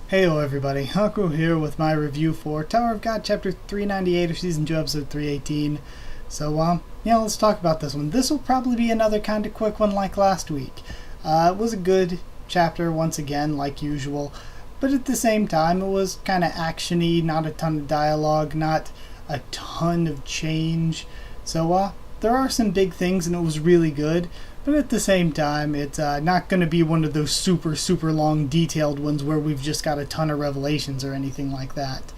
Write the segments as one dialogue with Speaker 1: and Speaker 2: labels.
Speaker 1: Heyo everybody, Haku here with my review for Tower of God Chapter 398 of Season 2 Episode 318. So, let's talk about this one. This will probably be another kind of quick one like last week. It was a good chapter once again, like usual, but at the same time it was kind of action-y, not a ton of dialogue, not a ton of change. So, there are some big things and it was really good. But at the same time, it's not going to be one of those super long detailed ones where we've just got a ton of revelations or anything like that.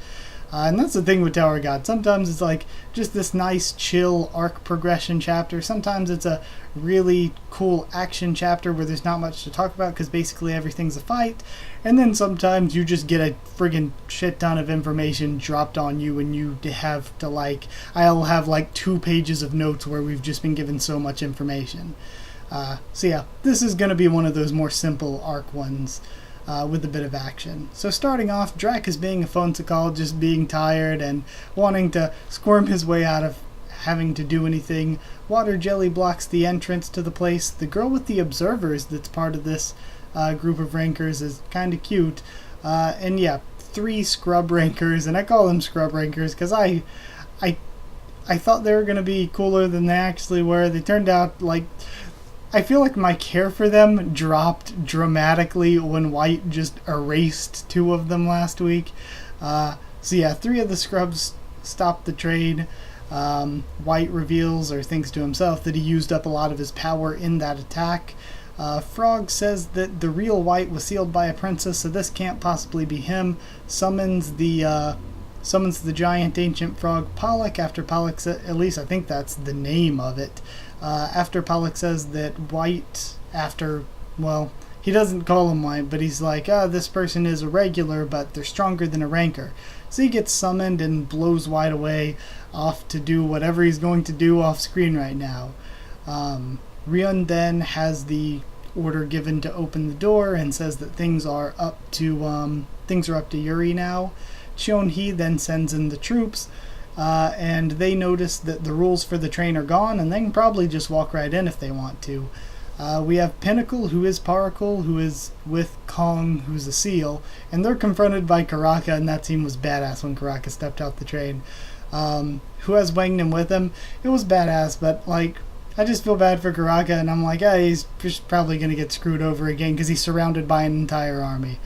Speaker 1: And that's the thing with Tower of God. Sometimes it's like just this nice chill arc progression chapter. Sometimes it's a really cool action chapter where there's not much to talk about because basically everything's a fight. And then sometimes you just get a friggin' shit ton of information dropped on you and you have to I'll have 2 pages of notes where we've just been given so much information. This is going to be one of those more simple arc ones with a bit of action. So starting off, Drac is being a phone-call, just being tired and wanting to squirm his way out of having to do anything. Water Jelly blocks the entrance to the place. The girl with the observers that's part of this group of rankers is kind of cute. 3 scrub rankers, and I call them scrub rankers because I thought they were going to be cooler than they actually were. They turned out I feel like my care for them dropped dramatically when White just erased 2 of them last week. 3 of the scrubs stopped the trade. White reveals or thinks to himself that he used up a lot of his power in that attack. Frog says that the real White was sealed by a princess, so this can't possibly be him. Summons the giant ancient frog Pollock after Pollock says, at least I think that's the name of it. After Pollock says that White, he doesn't call him White, but he's like, this person is a regular, but they're stronger than a ranker. So he gets summoned and blows White away off to do whatever he's going to do off screen right now. Ryun then has the order given to open the door and says that things are up to Yuri now. Cheon-hee then sends in the troops. And they notice that the rules for the train are gone, and they can probably just walk right in if they want to. We have Pinnacle, who is Paracle, who is with Kong, who's a seal, and they're confronted by Karaka, and that scene was badass when Karaka stepped out the train. Who has Wangnan with him? It was badass, but, I just feel bad for Karaka, and I'm like, he's probably going to get screwed over again because he's surrounded by an entire army.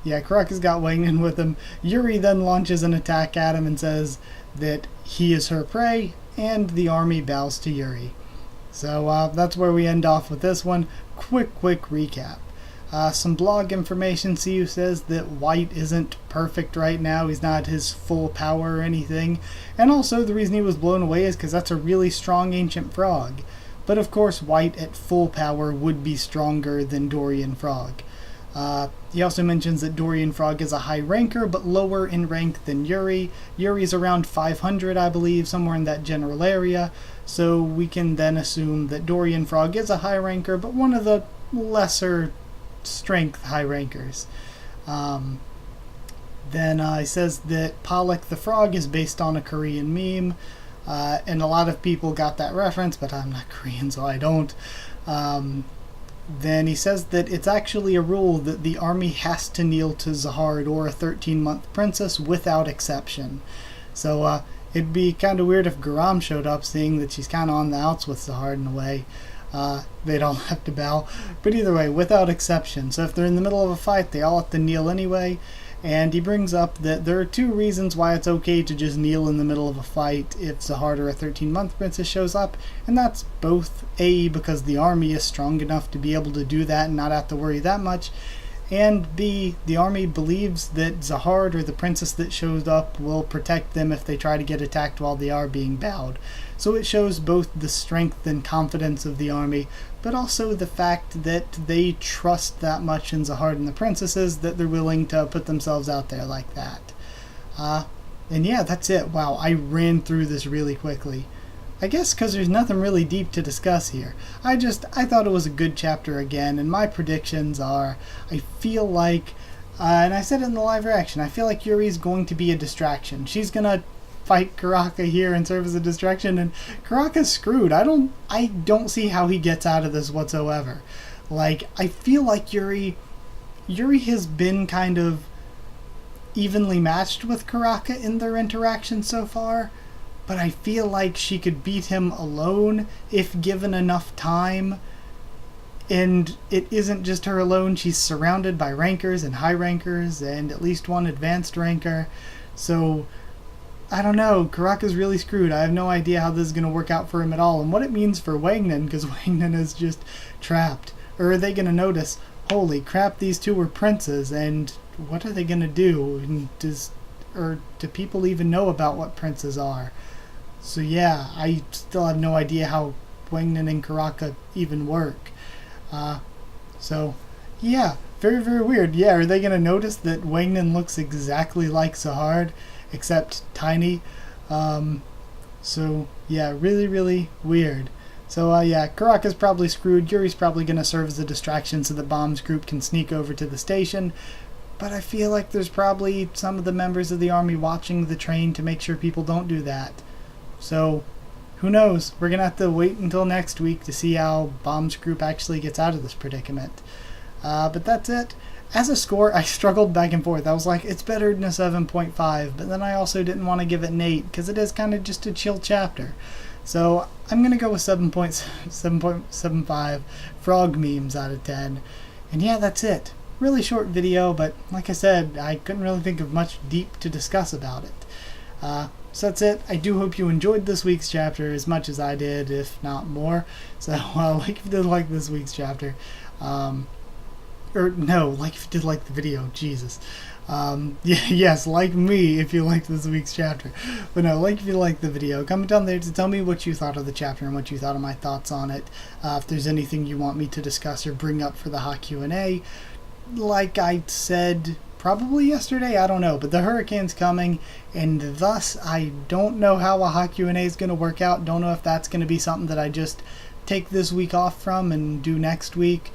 Speaker 1: Karaka's got Wangnan with him. Yuri then launches an attack at him and says that he is her prey, and the army bows to Yuri. So that's where we end off with this one. Quick recap. Some blog information. Siu says that White isn't perfect right now. He's not at his full power or anything. And also the reason he was blown away is because that's a really strong ancient frog. But of course White at full power would be stronger than Dorian Frog. He also mentions that Dorian Frog is a high ranker, but lower in rank than Yuri. Yuri's around 500, I believe, somewhere in that general area. So we can then assume that Dorian Frog is a high ranker, but one of the lesser strength high rankers. Then he says that Pollock the Frog is based on a Korean meme. And a lot of people got that reference, but I'm not Korean, so I don't. Then he says that it's actually a rule that the army has to kneel to Zahard or a 13-month princess without exception. So it'd be kind of weird if Garam showed up, seeing that she's kind of on the outs with Zahard in a way. They'd all have to bow. But either way, without exception. So if they're in the middle of a fight, they all have to kneel anyway. And he brings up that there are 2 reasons why it's okay to just kneel in the middle of a fight if Zahard or a 13-month princess shows up, and that's both A, because the army is strong enough to be able to do that and not have to worry that much, and B, the army believes that Zahard or the princess that shows up will protect them if they try to get attacked while they are being bowed. So it shows both the strength and confidence of the army, but also the fact that they trust that much in Zahard and the princesses that they're willing to put themselves out there like that. That's it. Wow, I ran through this really quickly. I guess because there's nothing really deep to discuss here. I thought it was a good chapter again, and my predictions are, I feel like, and I said it in the live reaction, I feel like Yuri's going to be a distraction. She's going to fight Karaka here and serve as a distraction, and Karaka's screwed. I don't see how he gets out of this whatsoever. I feel like Yuri Yuri has been kind of evenly matched with Karaka in their interaction so far, but I feel like she could beat him alone if given enough time. And it isn't just her alone, she's surrounded by rankers and high rankers and at least one advanced ranker. So, I don't know, Karaka's really screwed. I have no idea how this is going to work out for him at all, and what it means for Wangnan, because Wangnan is just trapped. Or are they going to notice, holy crap, these two were princes, and what are they going to do? And do people even know about what princes are? So yeah, I still have no idea how Wangnan and Karaka even work. So, yeah, very, very weird. Yeah, are they going to notice that Wangnan looks exactly like Sahard, except tiny? So, yeah, really, really weird. So, yeah, Karaka's probably screwed. Yuri's probably going to serve as a distraction so the Bombs group can sneak over to the station. But I feel like there's probably some of the members of the army watching the train to make sure people don't do that. So, who knows? We're going to have to wait until next week to see how Bombs Group actually gets out of this predicament. But that's it. As a score, I struggled back and forth. I was like, it's better than a 7.5, but then I also didn't want to give it an 8, because it is kind of just a chill chapter. So I'm going to go with 7.75 frog memes out of 10. And yeah, that's it. Really short video, but like I said, I couldn't really think of much deep to discuss about it. So that's it. I do hope you enjoyed this week's chapter as much as I did, if not more. So, like if you did like this week's chapter. Or, no, like if you did like the video. Jesus. Yes, like me if you liked this week's chapter. But no, like if you liked the video. Comment down there to tell me what you thought of the chapter and what you thought of my thoughts on it. If there's anything you want me to discuss or bring up for the hot Q&A. Like I said probably yesterday, I don't know, but the hurricane's coming, and thus I don't know how a hot Q&A is going to work out. Don't know if that's going to be something that I just take this week off from and do next week,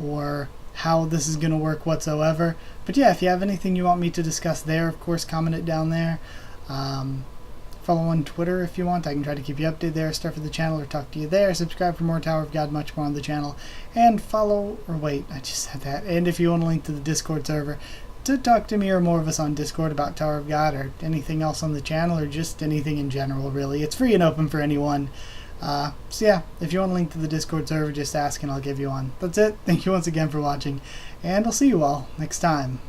Speaker 1: or how this is going to work whatsoever. But yeah, if you have anything you want me to discuss there, of course, comment it down there. Follow on Twitter if you want. I can try to keep you updated there, stuff for the channel, or talk to you there. Subscribe for more Tower of God, much more on the channel. And follow, or wait, I just said that. And if you want a link to the Discord server to talk to me or more of us on Discord about Tower of God or anything else on the channel, or just anything in general, really. It's free and open for anyone. So yeah, if you want a link to the Discord server, just ask and I'll give you one. That's it. Thank you once again for watching, and I'll see you all next time.